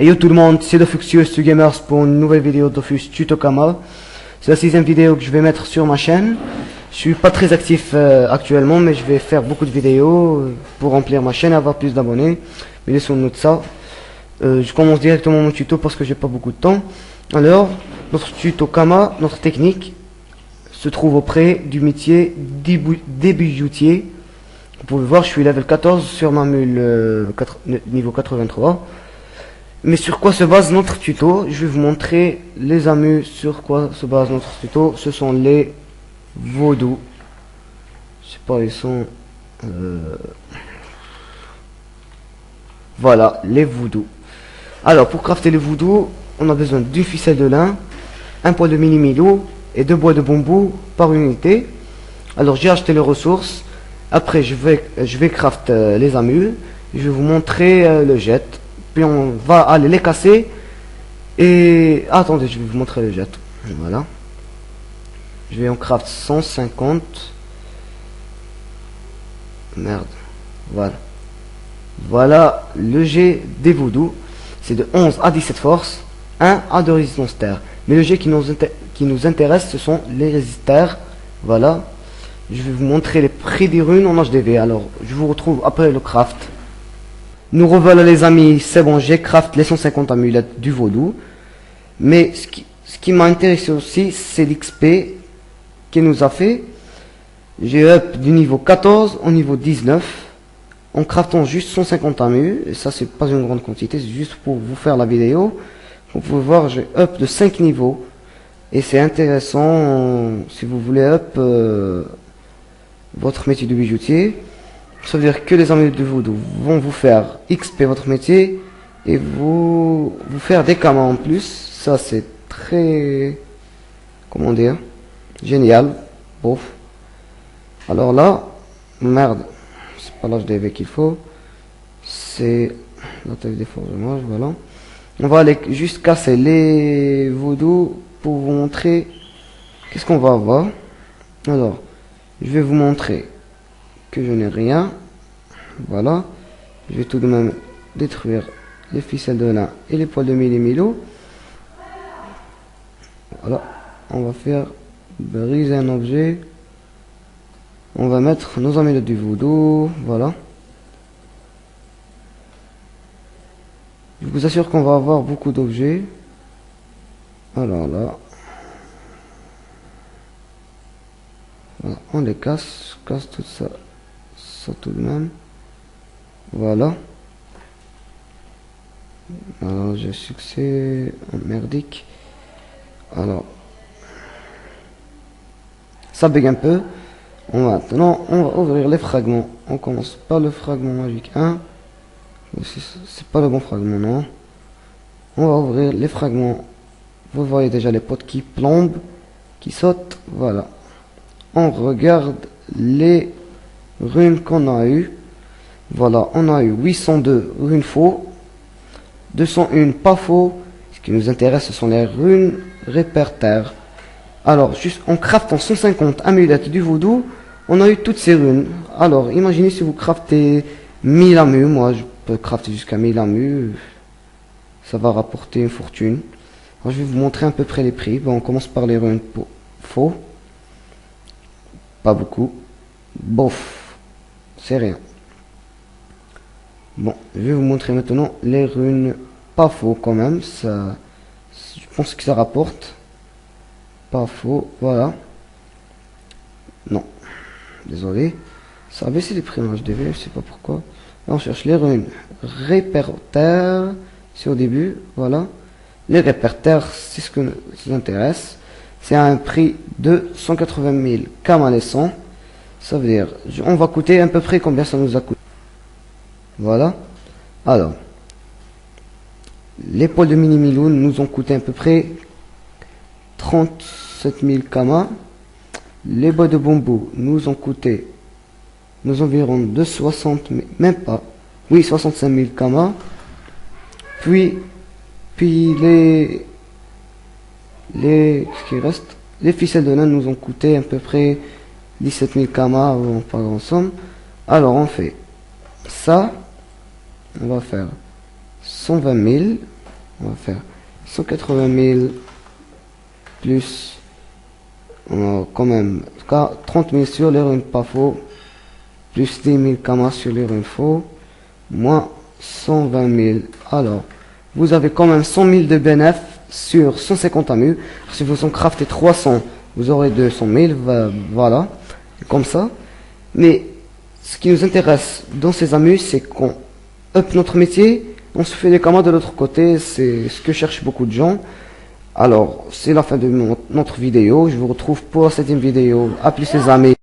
Et yo tout le monde, c'est Dofus Gamers pour une nouvelle vidéo de Dofus Tuto Kama. C'est la 6e vidéo que je vais mettre sur ma chaîne. Je suis pas très actif actuellement, mais je vais faire beaucoup de vidéos pour remplir ma chaîne et avoir plus d'abonnés. Mais laissons-nous de ça. Je commence directement mon tuto parce que j'ai pas beaucoup de temps. Alors, notre tuto Kama, notre technique, se trouve auprès du métier débijoutier. Vous pouvez voir, je suis level 14 sur ma mule niveau 83. Mais sur quoi se base notre tuto? Je vais vous montrer les amus sur quoi se base notre tuto. Ce sont les vaudous. Je sais pas, ils sont... Voilà, les voodoo. Alors, pour crafter les voodoo, on a besoin d'une ficelle de lin, un poil de mini-milo et 2 bois de bambou par unité. Alors, j'ai acheté les ressources. Après, je vais craft les amus. Je vais vous montrer le jet. Puis on va aller les casser. Et attendez, je vais vous montrer le jet. Voilà. Je vais en craft 150. Merde. Voilà. Voilà le jet des voodoo. C'est de 11 à 17 force, 1 à 2 résistance terre. Mais le jet qui nous intéresse, ce sont les résisteurs. Voilà. Je vais vous montrer les prix des runes en HDV. Alors, je vous retrouve après le craft. Nous revoilà les amis, c'est bon, j'ai craft les 150 amulettes du vaudou. Mais ce qui m'a intéressé aussi, c'est l'XP qu'il nous a fait. J'ai up du niveau 14 au niveau 19. En craftant juste 150 amus. Et ça, c'est pas une grande quantité, c'est juste pour vous faire la vidéo. Vous pouvez voir, j'ai up de 5 niveaux. Et c'est intéressant si vous voulez up votre métier de bijoutier. Ça veut dire que les amulettes de voodoo vont vous faire XP votre métier et vous faire des kamas en plus. Ça c'est très, comment dire, génial. Bof. Alors là, merde, c'est pas l'HDV qu'il faut, c'est la taille des forgements, voilà. On va aller juste casser les voodoo pour vous montrer qu'est-ce qu'on va avoir. Alors, je vais vous montrer que je n'ai rien. Voilà. Je vais tout de même détruire les ficelles de lin et les poils de milo. Voilà. On va faire briser un objet. On va mettre nos amulettes du voodoo. Voilà. Je vous assure qu'on va avoir beaucoup d'objets. Alors là. Voilà. On les casse. Je casse tout ça. Ça tout de même. Voilà. Alors j'ai succès merdique. Alors ça bug un peu. Maintenant on va ouvrir les fragments. On commence par le fragment magique 1. C'est pas le bon fragment, non. On va ouvrir les fragments. Vous voyez déjà les potes qui plombent, qui sautent. Voilà. On regarde les runes qu'on a eu. Voilà, on a eu 802 runes faux, 201 pas faux. Ce qui nous intéresse, ce sont les runes répertaires. Alors, juste en craftant 150 amulettes du voodoo, on a eu toutes ces runes. Alors, imaginez si vous craftez 1000 amus. Moi, je peux crafter jusqu'à 1000 amus. Ça va rapporter une fortune. Alors, je vais vous montrer à peu près les prix. Bon, on commence par les runes faux. Pas beaucoup. Bof. C'est rien. Bon, je vais vous montrer maintenant les runes pas faux quand même. Ça, je pense que ça rapporte. Pas faux, voilà. Non, désolé. Ça a baissé les prix en HDV, je sais pas pourquoi. Là, on cherche les runes répertaires. C'est au début, voilà. Les répertaires, c'est ce que nous intéresse. C'est à un prix de 180 000 kamalescents. Ça veut dire, on va coûter à peu près combien ça nous a coûté. Voilà. Alors, les poils de mini-milou nous ont coûté à peu près 37 000 kamas. Les bois de bambou nous ont coûté environ de 60 000, même pas. Oui, 65 000 kamas. Puis ce qui reste, les ficelles de lin nous ont coûté à peu près 17 000 kamas, pas grand somme. Alors on fait ça. On va faire 120 000 On va faire 180 000 plus, on a quand même 30 000 sur les runes pas faux, plus 10 000 kamas sur les runes faux, moins 120 000. Alors, vous avez quand même 100 000 de bénéfices sur 150 amus. Si vous en craftez 300, vous aurez 200 000, voilà, comme ça. Mais ce qui nous intéresse dans ces amus, c'est qu'on up notre métier, on se fait des commandes de l'autre côté, c'est ce que cherchent beaucoup de gens. Alors, c'est la fin de notre vidéo. Je vous retrouve pour la 7e vidéo. Appelez ses amis.